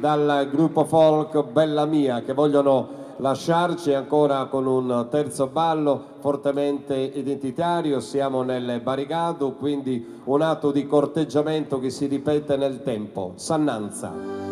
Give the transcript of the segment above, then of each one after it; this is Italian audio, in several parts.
dal gruppo folk Bella Mia, che vogliono lasciarci ancora con un terzo ballo fortemente identitario. Siamo nel Barigado, quindi un atto di corteggiamento che si ripete nel tempo. Sannanza.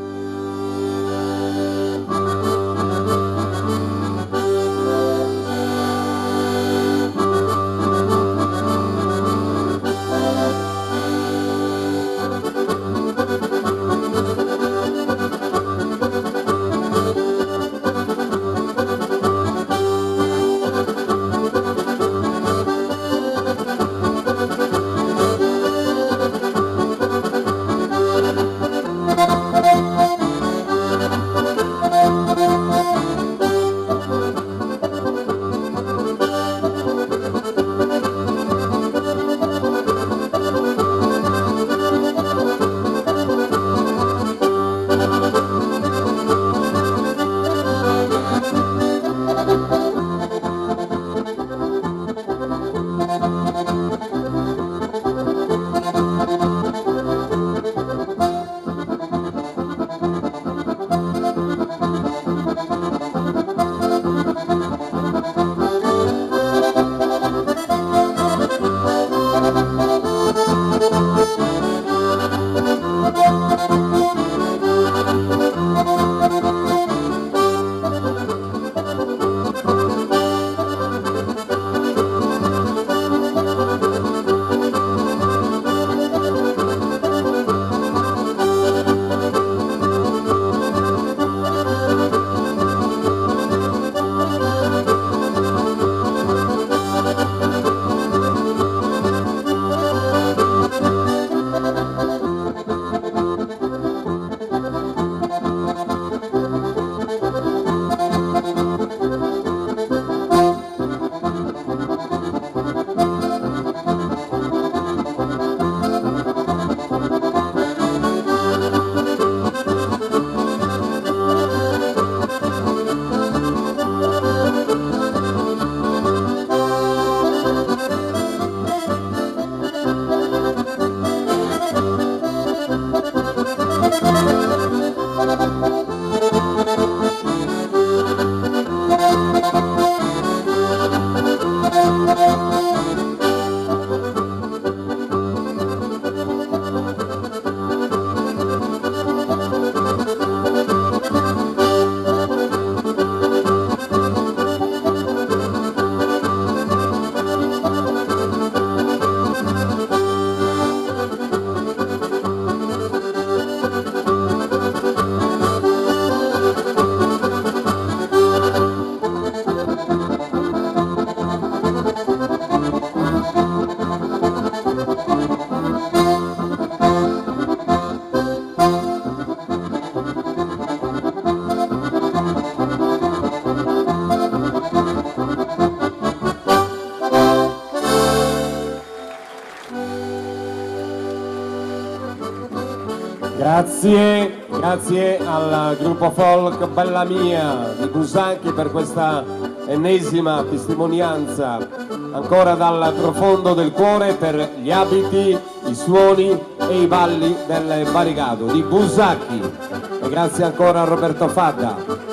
Grazie al gruppo folk Bella Mia di Busacchi per questa ennesima testimonianza, ancora dal profondo del cuore, per gli abiti, i suoni e i balli del Barigado di Busacchi. E grazie ancora a Roberto Fadda.